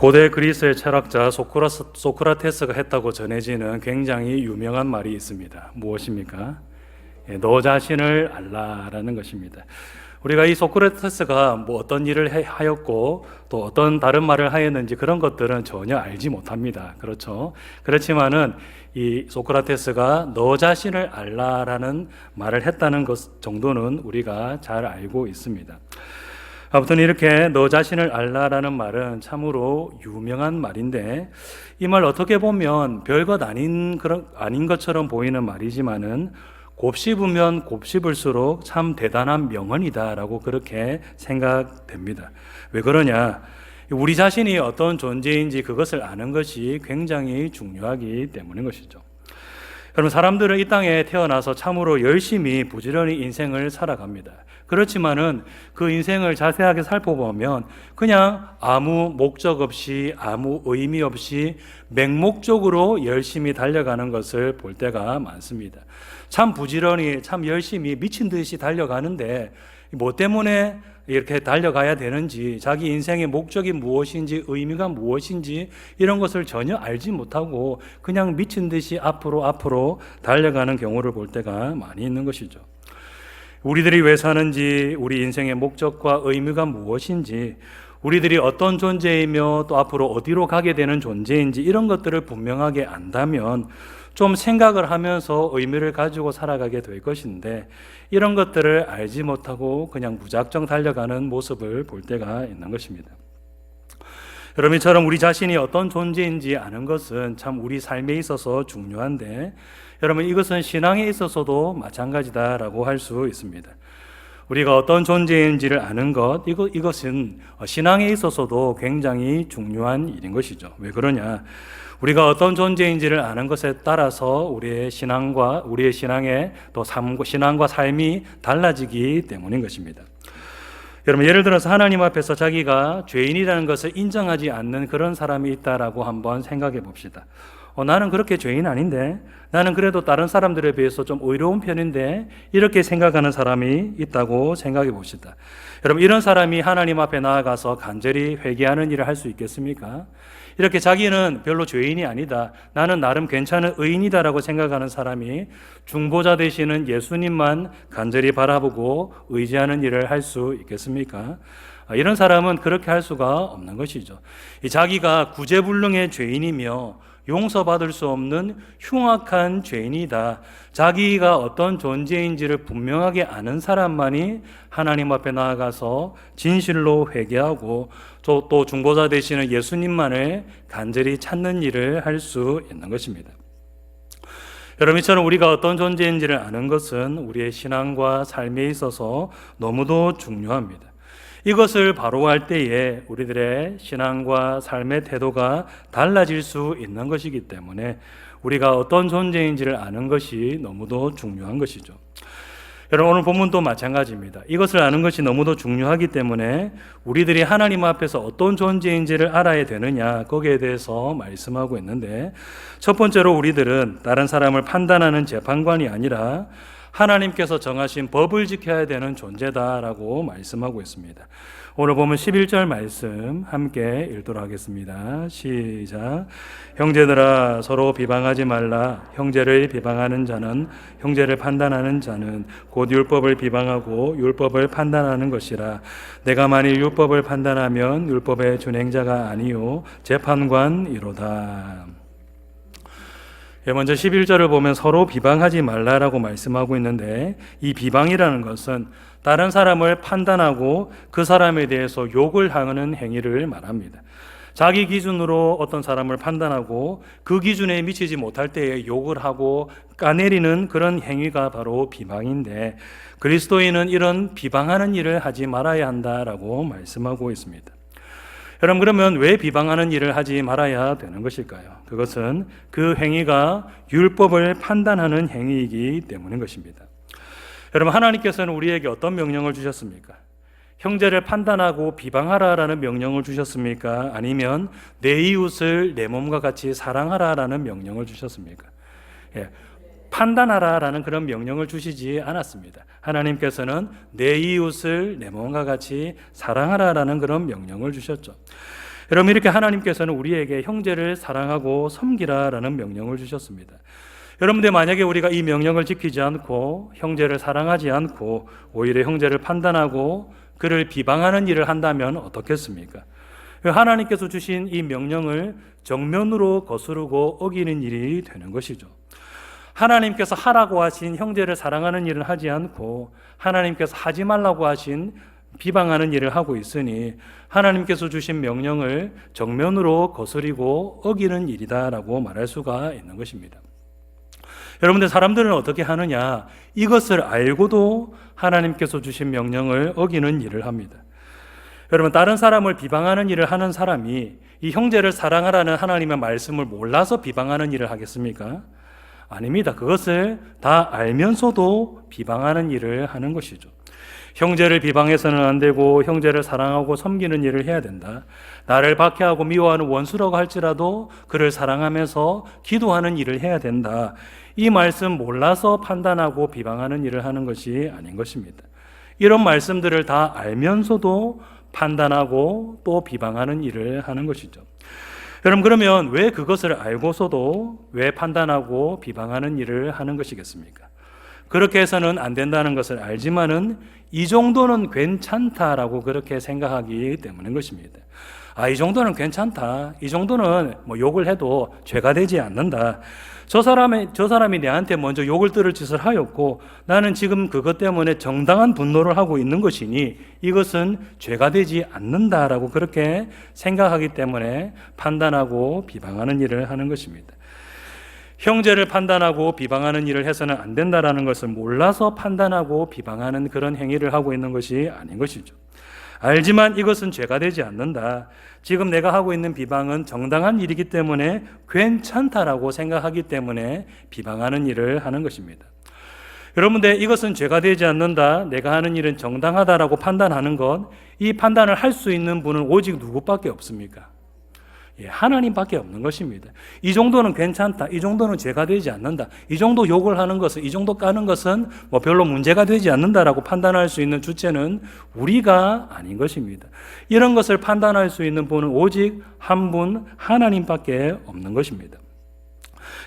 고대 그리스의 철학자 소크라테스가 했다고 전해지는 굉장히 유명한 말이 있습니다. 무엇입니까? 너 자신을 알라라는 것입니다. 우리가 이 소크라테스가 어떤 일을 하였고 또 어떤 다른 말을 하였는지 그런 것들은 전혀 알지 못합니다. 그렇죠? 그렇지만은 이 소크라테스가 너 자신을 알라라는 말을 했다는 것 정도는 우리가 잘 알고 있습니다. 아무튼 이렇게 너 자신을 알라라는 말은 참으로 유명한 말인데, 이 말 어떻게 보면 별것 아닌 것처럼 보이는 말이지만은 곱씹으면 곱씹을수록 참 대단한 명언이다라고 그렇게 생각됩니다. 왜 그러냐? 우리 자신이 어떤 존재인지 그것을 아는 것이 굉장히 중요하기 때문인 것이죠. 여러분, 사람들은 이 땅에 태어나서 참으로 열심히 부지런히 인생을 살아갑니다. 그렇지만은 그 인생을 자세하게 살펴보면 그냥 아무 목적 없이 아무 의미 없이 맹목적으로 열심히 달려가는 것을 볼 때가 많습니다. 참 부지런히 참 열심히 미친 듯이 달려가는데 뭐 때문에 이렇게 달려가야 되는지, 자기 인생의 목적이 무엇인지 의미가 무엇인지 이런 것을 전혀 알지 못하고 그냥 미친 듯이 앞으로 달려가는 경우를 볼 때가 많이 있는 것이죠. 우리들이 왜 사는지, 우리 인생의 목적과 의미가 무엇인지, 우리들이 어떤 존재이며 또 앞으로 어디로 가게 되는 존재인지 이런 것들을 분명하게 안다면 좀 생각을 하면서 의미를 가지고 살아가게 될 것인데, 이런 것들을 알지 못하고 그냥 무작정 달려가는 모습을 볼 때가 있는 것입니다. 여러분처럼 우리 자신이 어떤 존재인지 아는 것은 참 우리 삶에 있어서 중요한데, 여러분 이것은 신앙에 있어서도 마찬가지다라고 할 수 있습니다. 우리가 어떤 존재인지를 아는 것, 이것은 신앙에 있어서도 굉장히 중요한 일인 것이죠. 왜 그러냐? 우리가 어떤 존재인지를 아는 것에 따라서 우리의 신앙의 또 신앙과 삶이 달라지기 때문인 것입니다. 여러분, 예를 들어서 하나님 앞에서 자기가 죄인이라는 것을 인정하지 않는 그런 사람이 있다라고 한번 생각해 봅시다. 나는 그렇게 죄인 아닌데, 나는 그래도 다른 사람들에 비해서 좀 의로운 편인데, 이렇게 생각하는 사람이 있다고 생각해 봅시다. 여러분, 이런 사람이 하나님 앞에 나아가서 간절히 회개하는 일을 할 수 있겠습니까? 이렇게 자기는 별로 죄인이 아니다, 나는 나름 괜찮은 의인이다라고 생각하는 사람이 중보자 되시는 예수님만 간절히 바라보고 의지하는 일을 할 수 있겠습니까? 이런 사람은 그렇게 할 수가 없는 것이죠. 자기가 구제불능의 죄인이며 용서받을 수 없는 흉악한 죄인이다, 자기가 어떤 존재인지를 분명하게 아는 사람만이 하나님 앞에 나아가서 진실로 회개하고 또 중보자 되시는 예수님만을 간절히 찾는 일을 할 수 있는 것입니다. 여러분처럼 우리가 어떤 존재인지를 아는 것은 우리의 신앙과 삶에 있어서 너무도 중요합니다. 이것을 바로 할 때에 우리들의 신앙과 삶의 태도가 달라질 수 있는 것이기 때문에 우리가 어떤 존재인지를 아는 것이 너무도 중요한 것이죠. 여러분, 오늘 본문도 마찬가지입니다. 이것을 아는 것이 너무도 중요하기 때문에 우리들이 하나님 앞에서 어떤 존재인지를 알아야 되느냐, 거기에 대해서 말씀하고 있는데, 첫 번째로 우리들은 다른 사람을 판단하는 재판관이 아니라 하나님께서 정하신 법을 지켜야 되는 존재다라고 말씀하고 있습니다. 오늘 보면 11절 말씀 함께 읽도록 하겠습니다. 시작. 형제들아, 서로 비방하지 말라. 형제를 비방하는 자는, 형제를 판단하는 자는 곧 율법을 비방하고 율법을 판단하는 것이라. 내가 만일 율법을 판단하면 율법의 준행자가 아니요 재판관이로다. 먼저 11절을 보면 서로 비방하지 말라라고 말씀하고 있는데, 이 비방이라는 것은 다른 사람을 판단하고 그 사람에 대해서 욕을 하는 행위를 말합니다. 자기 기준으로 어떤 사람을 판단하고 그 기준에 미치지 못할 때에 욕을 하고 까내리는 그런 행위가 바로 비방인데, 그리스도인은 이런 비방하는 일을 하지 말아야 한다라고 말씀하고 있습니다. 여러분, 그러면 왜 비방하는 일을 하지 말아야 되는 것일까요? 그것은 그 행위가 율법을 판단하는 행위이기 때문인 것입니다. 여러분, 하나님께서는 우리에게 어떤 명령을 주셨습니까? 형제를 판단하고 비방하라라는 명령을 주셨습니까? 아니면 내 이웃을 내 몸과 같이 사랑하라라는 명령을 주셨습니까? 판단하라라는 그런 명령을 주시지 않았습니다. 하나님께서는 내 이웃을 내 몸과 같이 사랑하라라는 그런 명령을 주셨죠. 여러분, 이렇게 하나님께서는 우리에게 형제를 사랑하고 섬기라라는 명령을 주셨습니다. 여러분들, 만약에 우리가 이 명령을 지키지 않고 형제를 사랑하지 않고 오히려 형제를 판단하고 그를 비방하는 일을 한다면 어떻겠습니까? 하나님께서 주신 이 명령을 정면으로 거스르고 어기는 일이 되는 것이죠. 하나님께서 하라고 하신 형제를 사랑하는 일을 하지 않고 하나님께서 하지 말라고 하신 비방하는 일을 하고 있으니 하나님께서 주신 명령을 정면으로 거스리고 어기는 일이다라고 말할 수가 있는 것입니다. 여러분들, 사람들은 어떻게 하느냐? 이것을 알고도 하나님께서 주신 명령을 어기는 일을 합니다. 여러분, 다른 사람을 비방하는 일을 하는 사람이 이 형제를 사랑하라는 하나님의 말씀을 몰라서 비방하는 일을 하겠습니까? 아닙니다. 그것을 다 알면서도 비방하는 일을 하는 것이죠. 형제를 비방해서는 안 되고 형제를 사랑하고 섬기는 일을 해야 된다. 나를 박해하고 미워하는 원수라고 할지라도 그를 사랑하면서 기도하는 일을 해야 된다. 이 말씀 몰라서 판단하고 비방하는 일을 하는 것이 아닌 것입니다. 이런 말씀들을 다 알면서도 판단하고 또 비방하는 일을 하는 것이죠. 여러분, 그러면 왜 그것을 알고서도 왜 판단하고 비방하는 일을 하는 것이겠습니까? 그렇게 해서는 안 된다는 것을 알지만은 이 정도는 괜찮다라고 그렇게 생각하기 때문인 것입니다. 이 정도는 괜찮다. 이 정도는 욕을 해도 죄가 되지 않는다. 저 사람이 내한테 먼저 욕을 들을 짓을 하였고 나는 지금 그것 때문에 정당한 분노를 하고 있는 것이니 이것은 죄가 되지 않는다라고 그렇게 생각하기 때문에 판단하고 비방하는 일을 하는 것입니다. 형제를 판단하고 비방하는 일을 해서는 안 된다라는 것을 몰라서 판단하고 비방하는 그런 행위를 하고 있는 것이 아닌 것이죠. 알지만 이것은 죄가 되지 않는다. 지금 내가 하고 있는 비방은 정당한 일이기 때문에 괜찮다라고 생각하기 때문에 비방하는 일을 하는 것입니다. 여러분들, 이것은 죄가 되지 않는다, 내가 하는 일은 정당하다라고 판단하는 것, 이 판단을 할 수 있는 분은 오직 누구밖에 없습니까? 하나님밖에 없는 것입니다. 이 정도는 괜찮다, 이 정도는 죄가 되지 않는다, 이 정도 욕을 하는 것은, 이 정도 까는 것은 별로 문제가 되지 않는다라고 판단할 수 있는 주체는 우리가 아닌 것입니다. 이런 것을 판단할 수 있는 분은 오직 한 분, 하나님밖에 없는 것입니다.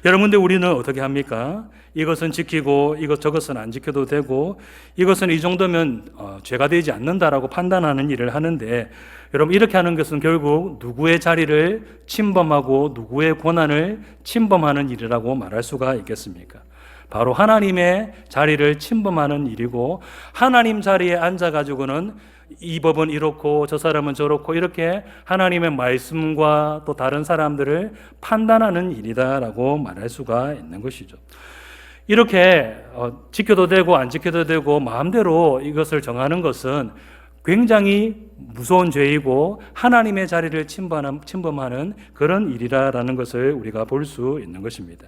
여러분들, 우리는 어떻게 합니까? 이것은 지키고 저것은 안 지켜도 되고 이것은 이 정도면 죄가 되지 않는다라고 판단하는 일을 하는데, 여러분, 이렇게 하는 것은 결국 누구의 자리를 침범하고 누구의 권한을 침범하는 일이라고 말할 수가 있겠습니까? 바로 하나님의 자리를 침범하는 일이고, 하나님 자리에 앉아가지고는 이 법은 이렇고 저 사람은 저렇고 이렇게 하나님의 말씀과 또 다른 사람들을 판단하는 일이다라고 말할 수가 있는 것이죠. 이렇게 지켜도 되고 안 지켜도 되고 마음대로 이것을 정하는 것은 굉장히 무서운 죄이고 하나님의 자리를 침범하는 그런 일이라는 것을 우리가 볼 수 있는 것입니다.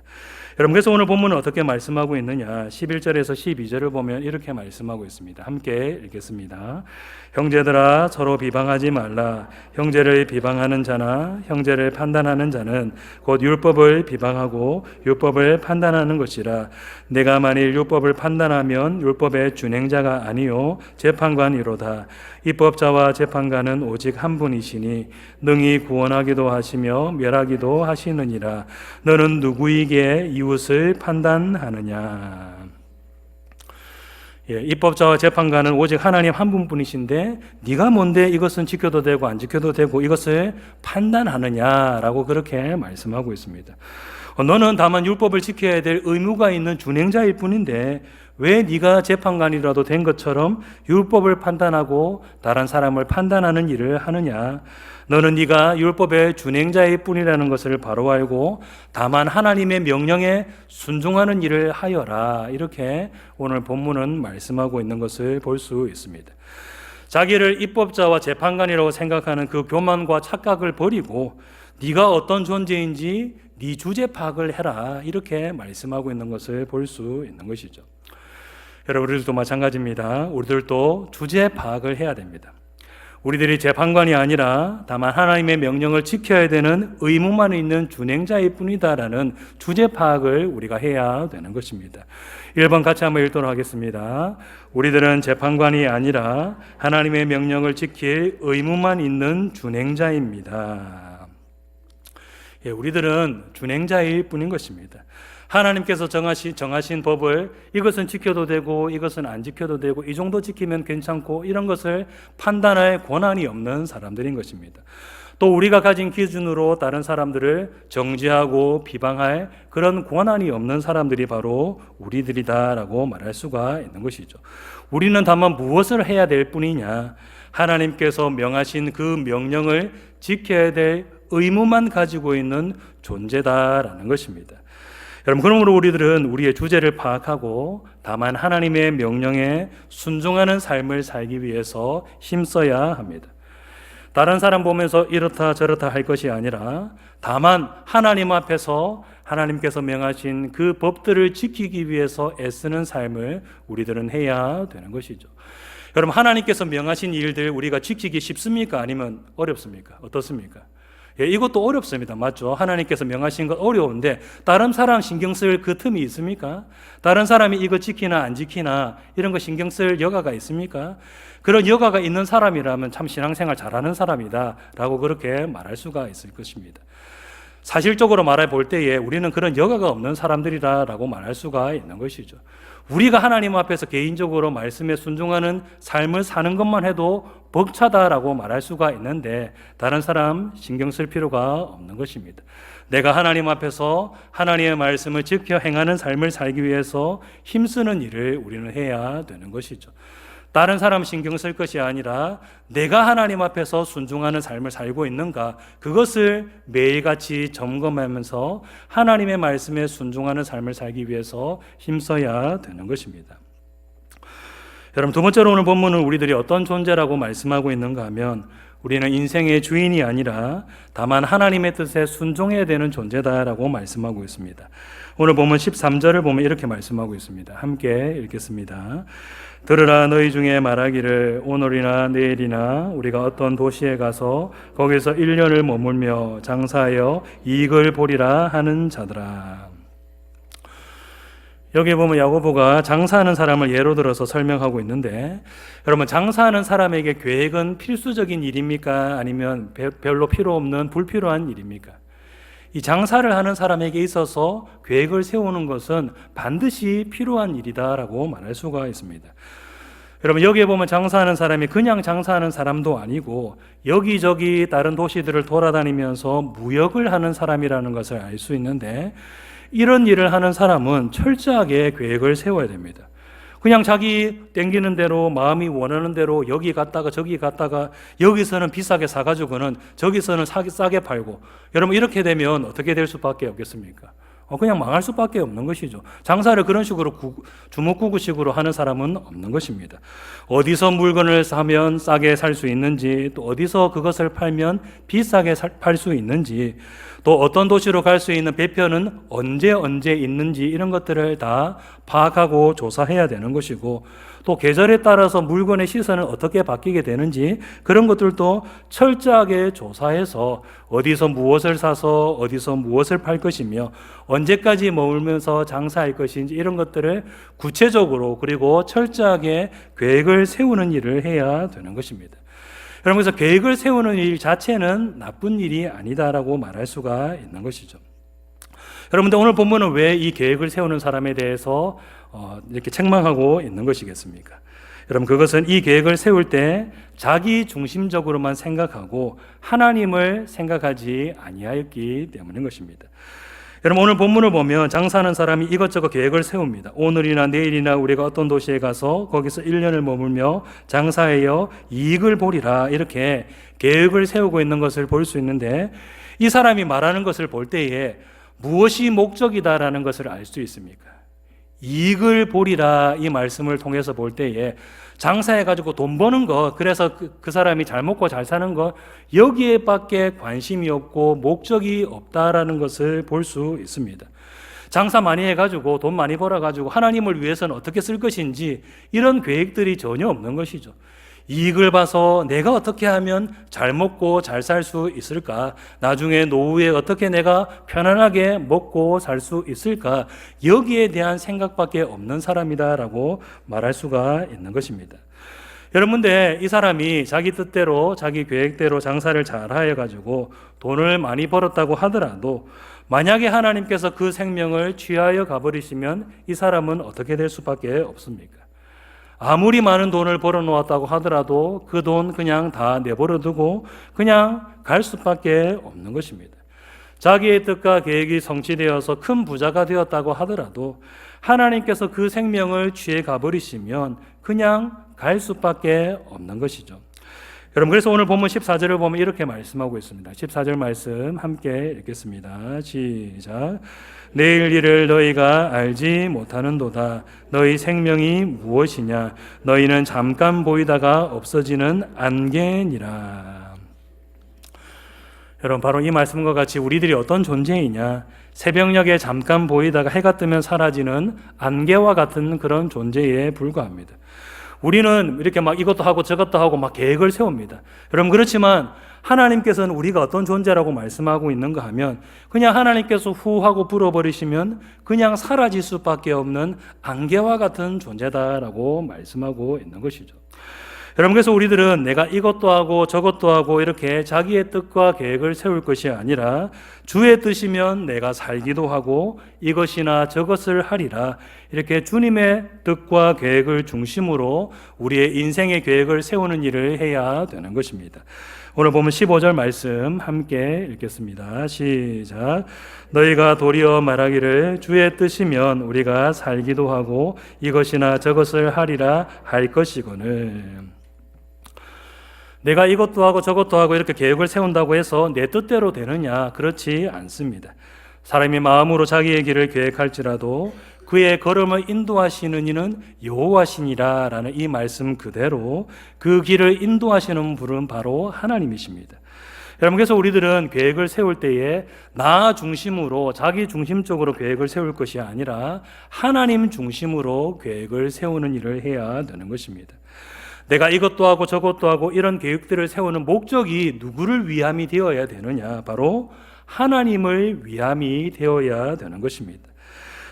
여러분, 그래서 오늘 본문은 어떻게 말씀하고 있느냐? 11절에서 12절을 보면 이렇게 말씀하고 있습니다. 함께 읽겠습니다. 형제들아, 서로 비방하지 말라. 형제를 비방하는 자나 형제를 판단하는 자는 곧 율법을 비방하고 율법을 판단하는 것이라. 내가 만일 율법을 판단하면 율법의 준행자가 아니요 재판관이로다. 입법자와 재판관은 오직 한 분이시니 능히 구원하기도 하시며 멸하기도 하시느니라. 너는 누구에게 이웃을 판단하느냐? 입법자와 재판관은 오직 하나님 한 분뿐이신데 네가 뭔데 이것은 지켜도 되고 안 지켜도 되고 이것을 판단하느냐라고 그렇게 말씀하고 있습니다. 너는 다만 율법을 지켜야 될 의무가 있는 준행자일 뿐인데 왜 네가 재판관이라도 된 것처럼 율법을 판단하고 다른 사람을 판단하는 일을 하느냐? 너는 네가 율법의 준행자일 뿐이라는 것을 바로 알고 다만 하나님의 명령에 순종하는 일을 하여라. 이렇게 오늘 본문은 말씀하고 있는 것을 볼 수 있습니다. 자기를 입법자와 재판관이라고 생각하는 그 교만과 착각을 버리고 네가 어떤 존재인지 네 주제 파악을 해라. 이렇게 말씀하고 있는 것을 볼 수 있는 것이죠. 여러분, 우리들도 마찬가지입니다. 우리들도 주제 파악을 해야 됩니다. 우리들이 재판관이 아니라 다만 하나님의 명령을 지켜야 되는 의무만 있는 준행자일 뿐이다라는 주제 파악을 우리가 해야 되는 것입니다. 1번 같이 한번 읽도록 하겠습니다. 우리들은 재판관이 아니라 하나님의 명령을 지킬 의무만 있는 준행자입니다. 예, 우리들은 준행자일 뿐인 것입니다. 하나님께서 정하신 법을 이것은 지켜도 되고 이것은 안 지켜도 되고 이 정도 지키면 괜찮고 이런 것을 판단할 권한이 없는 사람들인 것입니다. 또 우리가 가진 기준으로 다른 사람들을 정죄하고 비방할 그런 권한이 없는 사람들이 바로 우리들이다라고 말할 수가 있는 것이죠. 우리는 다만 무엇을 해야 될 뿐이냐, 하나님께서 명하신 그 명령을 지켜야 될 의무만 가지고 있는 존재다라는 것입니다. 여러분, 그러므로 우리들은 우리의 주제를 파악하고 다만 하나님의 명령에 순종하는 삶을 살기 위해서 힘써야 합니다. 다른 사람 보면서 이렇다 저렇다 할 것이 아니라 다만 하나님 앞에서 하나님께서 명하신 그 법들을 지키기 위해서 애쓰는 삶을 우리들은 해야 되는 것이죠. 여러분, 하나님께서 명하신 일들 우리가 지키기 쉽습니까? 아니면 어렵습니까? 어떻습니까? 예, 이것도 어렵습니다. 맞죠? 하나님께서 명하신 것 어려운데 다른 사람 신경 쓸 그 틈이 있습니까? 다른 사람이 이거 지키나 안 지키나 이런 거 신경 쓸 여가가 있습니까? 그런 여가가 있는 사람이라면 참 신앙생활 잘하는 사람이다 라고 그렇게 말할 수가 있을 것입니다. 사실적으로 말해 볼 때에 우리는 그런 여가가 없는 사람들이라고 말할 수가 있는 것이죠. 우리가 하나님 앞에서 개인적으로 말씀에 순종하는 삶을 사는 것만 해도 벅차다라고 말할 수가 있는데 다른 사람 신경 쓸 필요가 없는 것입니다. 내가 하나님 앞에서 하나님의 말씀을 지켜 행하는 삶을 살기 위해서 힘쓰는 일을 우리는 해야 되는 것이죠. 다른 사람 신경 쓸 것이 아니라 내가 하나님 앞에서 순종하는 삶을 살고 있는가, 그것을 매일같이 점검하면서 하나님의 말씀에 순종하는 삶을 살기 위해서 힘써야 되는 것입니다. 여러분, 두 번째로 오늘 본문은 우리들이 어떤 존재라고 말씀하고 있는가 하면 우리는 인생의 주인이 아니라 다만 하나님의 뜻에 순종해야 되는 존재다라고 말씀하고 있습니다. 오늘 보면 13절을 보면 이렇게 말씀하고 있습니다. 함께 읽겠습니다. 들으라, 너희 중에 말하기를 오늘이나 내일이나 우리가 어떤 도시에 가서 거기서 1년을 머물며 장사하여 이익을 보리라 하는 자들아. 여기 보면 야고보가 장사하는 사람을 예로 들어서 설명하고 있는데, 여러분, 장사하는 사람에게 계획은 필수적인 일입니까? 아니면 별로 필요 없는 불필요한 일입니까? 이 장사를 하는 사람에게 있어서 계획을 세우는 것은 반드시 필요한 일이다라고 말할 수가 있습니다. 여러분, 여기에 보면 장사하는 사람이 그냥 장사하는 사람도 아니고 여기저기 다른 도시들을 돌아다니면서 무역을 하는 사람이라는 것을 알 수 있는데, 이런 일을 하는 사람은 철저하게 계획을 세워야 됩니다. 그냥 자기 땡기는 대로 마음이 원하는 대로 여기 갔다가 저기 갔다가 여기서는 비싸게 사가지고는 저기서는 싸게 팔고, 여러분, 이렇게 되면 어떻게 될 수밖에 없겠습니까? 그냥 망할 수밖에 없는 것이죠. 장사를 그런 식으로 주먹구구식으로 하는 사람은 없는 것입니다. 어디서 물건을 사면 싸게 살 수 있는지, 또 어디서 그것을 팔면 비싸게 팔 수 있는지, 또 어떤 도시로 갈 수 있는 배편은 언제 있는지 이런 것들을 다 파악하고 조사해야 되는 것이고, 또 계절에 따라서 물건의 시선은 어떻게 바뀌게 되는지 그런 것들도 철저하게 조사해서 어디서 무엇을 사서 어디서 무엇을 팔 것이며 언제까지 머물면서 장사할 것인지 이런 것들을 구체적으로 그리고 철저하게 계획을 세우는 일을 해야 되는 것입니다. 여러분, 그래서 계획을 세우는 일 자체는 나쁜 일이 아니다라고 말할 수가 있는 것이죠. 여러분들, 오늘 본문은 왜 이 계획을 세우는 사람에 대해서 이렇게 책망하고 있는 것이겠습니까? 여러분, 그것은 이 계획을 세울 때 자기 중심적으로만 생각하고 하나님을 생각하지 아니하였기 때문인 것입니다. 여러분, 오늘 본문을 보면 장사하는 사람이 이것저것 계획을 세웁니다. 오늘이나 내일이나 우리가 어떤 도시에 가서 거기서 1년을 머물며 장사하여 이익을 보리라, 이렇게 계획을 세우고 있는 것을 볼 수 있는데, 이 사람이 말하는 것을 볼 때에 무엇이 목적이다라는 것을 알 수 있습니까? 이익을 보리라, 이 말씀을 통해서 볼 때에 장사해가지고 돈 버는 거, 그래서 그 사람이 잘 먹고 잘 사는 거, 여기에밖에 관심이 없고 목적이 없다라는 것을 볼 수 있습니다. 장사 많이 해가지고 돈 많이 벌어가지고 하나님을 위해서는 어떻게 쓸 것인지 이런 계획들이 전혀 없는 것이죠. 이익을 봐서 내가 어떻게 하면 잘 먹고 잘 살 수 있을까? 나중에 노후에 어떻게 내가 편안하게 먹고 살 수 있을까? 여기에 대한 생각밖에 없는 사람이다라고 말할 수가 있는 것입니다. 여러분들, 이 사람이 자기 뜻대로 자기 계획대로 장사를 잘 해가지고 돈을 많이 벌었다고 하더라도 만약에 하나님께서 그 생명을 취하여 가버리시면 이 사람은 어떻게 될 수밖에 없습니까? 아무리 많은 돈을 벌어놓았다고 하더라도 그 돈 그냥 다 내버려두고 그냥 갈 수밖에 없는 것입니다. 자기의 뜻과 계획이 성취되어서 큰 부자가 되었다고 하더라도 하나님께서 그 생명을 취해 가버리시면 그냥 갈 수밖에 없는 것이죠. 여러분, 그래서 오늘 본문 14절을 보면 이렇게 말씀하고 있습니다. 14절 말씀 함께 읽겠습니다. 시작. 내일 일을 너희가 알지 못하는도다. 너희 생명이 무엇이냐? 너희는 잠깐 보이다가 없어지는 안개니라. 여러분, 바로 이 말씀과 같이 우리들이 어떤 존재이냐? 새벽녘에 잠깐 보이다가 해가 뜨면 사라지는 안개와 같은 그런 존재에 불과합니다. 우리는 이렇게 막 이것도 하고 저것도 하고 막 계획을 세웁니다. 여러분, 그렇지만 하나님께서는 우리가 어떤 존재라고 말씀하고 있는가 하면 그냥 하나님께서 후 하고 불어버리시면 그냥 사라질 수밖에 없는 안개와 같은 존재다라고 말씀하고 있는 것이죠. 여러분, 그래서 우리들은 내가 이것도 하고 저것도 하고 이렇게 자기의 뜻과 계획을 세울 것이 아니라 주의 뜻이면 내가 살기도 하고 이것이나 저것을 하리라, 이렇게 주님의 뜻과 계획을 중심으로 우리의 인생의 계획을 세우는 일을 해야 되는 것입니다. 오늘 보면 15절 말씀 함께 읽겠습니다. 시작. 너희가 도리어 말하기를 주의 뜻이면 우리가 살기도 하고 이것이나 저것을 하리라 할 것이거늘. 내가 이것도 하고 저것도 하고 이렇게 계획을 세운다고 해서 내 뜻대로 되느냐? 그렇지 않습니다. 사람이 마음으로 자기의 길을 계획할지라도 그의 걸음을 인도하시는 이는 여호와시니라라는 이 말씀 그대로 그 길을 인도하시는 분은 바로 하나님이십니다. 여러분, 그래서 우리들은 계획을 세울 때에 나 중심으로 자기 중심적으로 계획을 세울 것이 아니라 하나님 중심으로 계획을 세우는 일을 해야 되는 것입니다. 내가 이것도 하고 저것도 하고 이런 계획들을 세우는 목적이 누구를 위함이 되어야 되느냐? 바로 하나님을 위함이 되어야 되는 것입니다.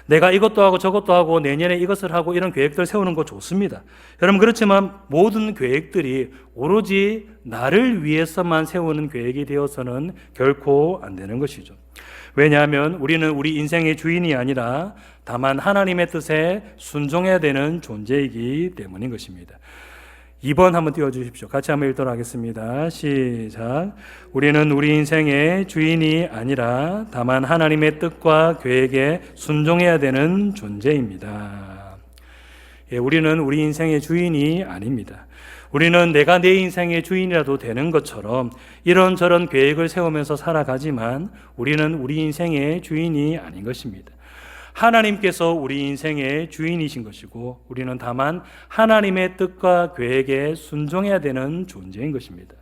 내가 이것도 하고 저것도 하고 내년에 이것을 하고 이런 계획들 세우는 거 좋습니다. 여러분, 그렇지만 모든 계획들이 오로지 나를 위해서만 세우는 계획이 되어서는 결코 안 되는 것이죠. 왜냐하면 우리는 우리 인생의 주인이 아니라 다만 하나님의 뜻에 순종해야 되는 존재이기 때문인 것입니다. 2번 한번 띄워주십시오. 같이 한번 읽도록 하겠습니다. 시작. 우리는 우리 인생의 주인이 아니라 다만 하나님의 뜻과 계획에 순종해야 되는 존재입니다. 우리는 우리 인생의 주인이 아닙니다. 우리는 내가 내 인생의 주인이라도 되는 것처럼 이런저런 계획을 세우면서 살아가지만 우리는 우리 인생의 주인이 아닌 것입니다. 하나님께서 우리 인생의 주인이신 것이고 우리는 다만 하나님의 뜻과 계획에 순종해야 되는 존재인 것입니다.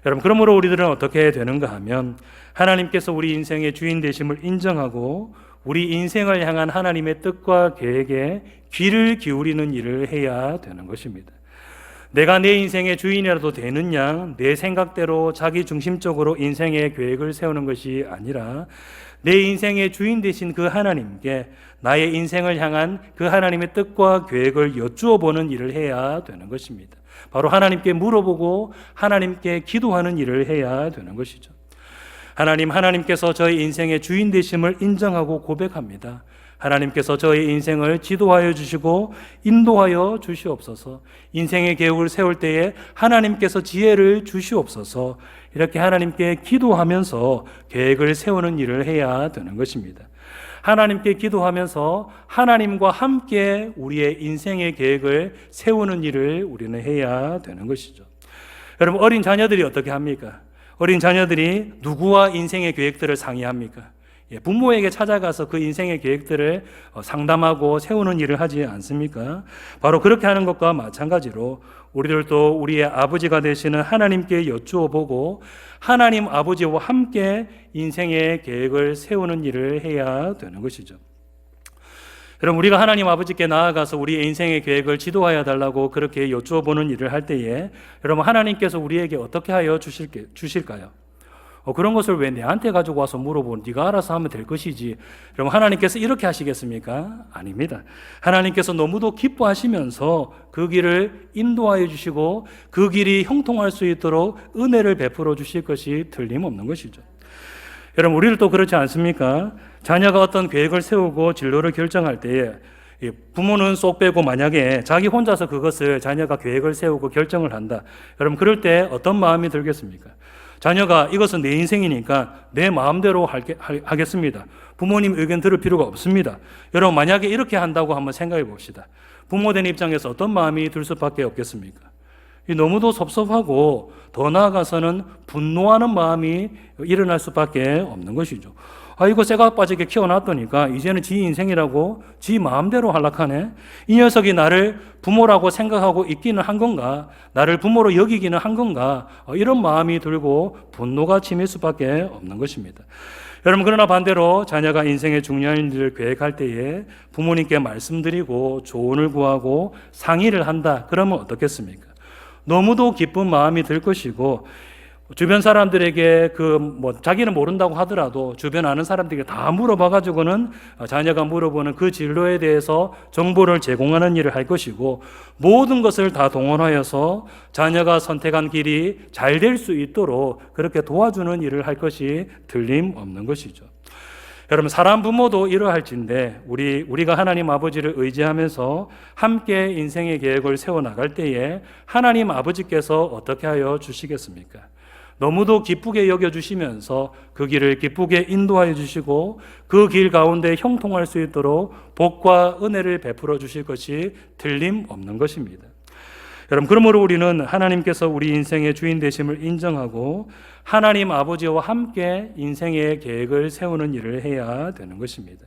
여러분, 그러므로 우리들은 어떻게 되는가 하면 하나님께서 우리 인생의 주인 되심을 인정하고 우리 인생을 향한 하나님의 뜻과 계획에 귀를 기울이는 일을 해야 되는 것입니다. 내가 내 인생의 주인이라도 되는 양 내 생각대로 자기 중심적으로 인생의 계획을 세우는 것이 아니라 내 인생의 주인 되신 그 하나님께 나의 인생을 향한 그 하나님의 뜻과 계획을 여쭈어 보는 일을 해야 되는 것입니다. 바로 하나님께 물어보고 하나님께 기도하는 일을 해야 되는 것이죠. 하나님께서 저희 인생의 주인 되심을 인정하고 고백합니다. 하나님께서 저희 인생을 지도하여 주시고 인도하여 주시옵소서. 인생의 계획을 세울 때에 하나님께서 지혜를 주시옵소서. 이렇게 하나님께 기도하면서 계획을 세우는 일을 해야 되는 것입니다. 하나님께 기도하면서 하나님과 함께 우리의 인생의 계획을 세우는 일을 우리는 해야 되는 것이죠. 여러분, 어린 자녀들이 어떻게 합니까? 어린 자녀들이 누구와 인생의 계획들을 상의합니까? 부모에게 찾아가서 그 인생의 계획들을 상담하고 세우는 일을 하지 않습니까? 바로 그렇게 하는 것과 마찬가지로 우리들도 우리의 아버지가 되시는 하나님께 여쭈어 보고 하나님 아버지와 함께 인생의 계획을 세우는 일을 해야 되는 것이죠. 여러분, 우리가 하나님 아버지께 나아가서 우리의 인생의 계획을 지도하여 달라고 그렇게 여쭈어보는 일을 할 때에 여러분, 하나님께서 우리에게 어떻게 하여 주실까요? 그런 것을 왜 내한테 가지고 와서 물어보는, 네가 알아서 하면 될 것이지. 여러분, 하나님께서 이렇게 하시겠습니까? 아닙니다. 하나님께서 너무도 기뻐하시면서 그 길을 인도하여 주시고 그 길이 형통할 수 있도록 은혜를 베풀어 주실 것이 틀림없는 것이죠. 여러분, 우리를 또 그렇지 않습니까? 자녀가 어떤 계획을 세우고 진로를 결정할 때에 부모는 쏙 빼고 만약에 자기 혼자서 그것을 자녀가 계획을 세우고 결정을 한다. 여러분, 그럴 때 어떤 마음이 들겠습니까? 자녀가 이것은 내 인생이니까 내 마음대로 하겠습니다. 부모님 의견 들을 필요가 없습니다. 여러분, 만약에 이렇게 한다고 한번 생각해 봅시다. 부모된 입장에서 어떤 마음이 들 수밖에 없겠습니까? 너무도 섭섭하고 더 나아가서는 분노하는 마음이 일어날 수밖에 없는 것이죠. 이거 쇠가 빠지게 키워놨더니까 이제는 지 인생이라고 지 마음대로 하락하네. 이 녀석이 나를 부모라고 생각하고 있기는 한 건가? 나를 부모로 여기기는 한 건가? 이런 마음이 들고 분노가 치밀 수밖에 없는 것입니다. 여러분, 그러나 반대로 자녀가 인생의 중요한 일을 계획할 때에 부모님께 말씀드리고 조언을 구하고 상의를 한다. 그러면 어떻겠습니까? 너무도 기쁜 마음이 들 것이고, 주변 사람들에게 자기는 모른다고 하더라도 주변 아는 사람들에게 다 물어봐가지고는 자녀가 물어보는 그 진로에 대해서 정보를 제공하는 일을 할 것이고, 모든 것을 다 동원하여서 자녀가 선택한 길이 잘 될 수 있도록 그렇게 도와주는 일을 할 것이 틀림없는 것이죠. 여러분, 사람 부모도 이러할진데 우리가 하나님 아버지를 의지하면서 함께 인생의 계획을 세워나갈 때에 하나님 아버지께서 어떻게 하여 주시겠습니까? 너무도 기쁘게 여겨주시면서 그 길을 기쁘게 인도하여 주시고 그 길 가운데 형통할 수 있도록 복과 은혜를 베풀어 주실 것이 틀림없는 것입니다. 여러분, 그러므로 우리는 하나님께서 우리 인생의 주인 되심을 인정하고 하나님 아버지와 함께 인생의 계획을 세우는 일을 해야 되는 것입니다.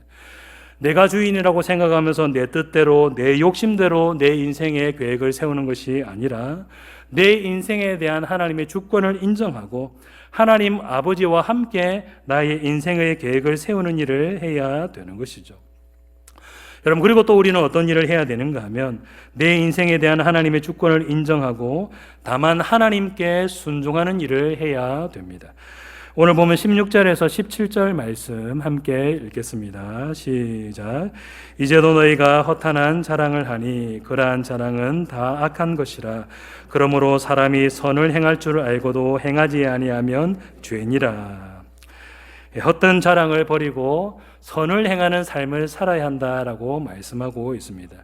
내가 주인이라고 생각하면서 내 뜻대로 내 욕심대로 내 인생의 계획을 세우는 것이 아니라 내 인생에 대한 하나님의 주권을 인정하고 하나님 아버지와 함께 나의 인생의 계획을 세우는 일을 해야 되는 것이죠. 여러분, 그리고 또 우리는 어떤 일을 해야 되는가 하면 내 인생에 대한 하나님의 주권을 인정하고 다만 하나님께 순종하는 일을 해야 됩니다. 오늘 보면 16절에서 17절 말씀 함께 읽겠습니다. 시작. 이제도 너희가 허탄한 자랑을 하니 그러한 자랑은 다 악한 것이라. 그러므로 사람이 선을 행할 줄 알고도 행하지 아니하면 죄니라. 헛된 자랑을 버리고 선을 행하는 삶을 살아야 한다라고 말씀하고 있습니다.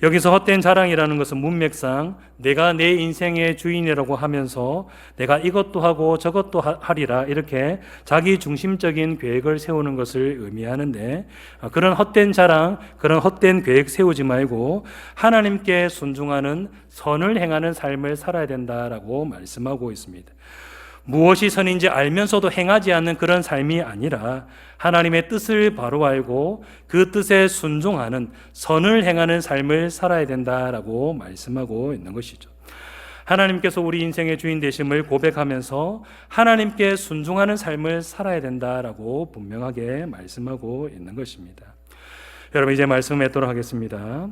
여기서 헛된 자랑이라는 것은 문맥상 내가 내 인생의 주인이라고 하면서 내가 이것도 하고 저것도 하리라 이렇게 자기 중심적인 계획을 세우는 것을 의미하는데, 그런 헛된 자랑, 그런 헛된 계획 세우지 말고 하나님께 순종하는 선을 행하는 삶을 살아야 된다라고 말씀하고 있습니다. 무엇이 선인지 알면서도 행하지 않는 그런 삶이 아니라 하나님의 뜻을 바로 알고 그 뜻에 순종하는 선을 행하는 삶을 살아야 된다라고 말씀하고 있는 것이죠. 하나님께서 우리 인생의 주인 되심을 고백하면서 하나님께 순종하는 삶을 살아야 된다라고 분명하게 말씀하고 있는 것입니다. 여러분, 이제 말씀 맺도록 하겠습니다.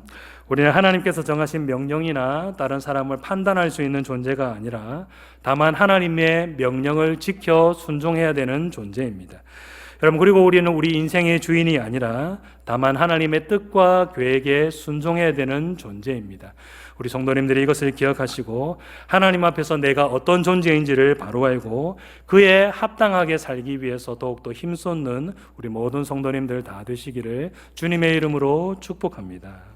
우리는 하나님께서 정하신 명령이나 다른 사람을 판단할 수 있는 존재가 아니라 다만 하나님의 명령을 지켜 순종해야 되는 존재입니다. 여러분, 그리고 우리는 우리 인생의 주인이 아니라 다만 하나님의 뜻과 계획에 순종해야 되는 존재입니다. 우리 성도님들이 이것을 기억하시고 하나님 앞에서 내가 어떤 존재인지를 바로 알고 그에 합당하게 살기 위해서 더욱더 힘쏟는 우리 모든 성도님들 다 되시기를 주님의 이름으로 축복합니다.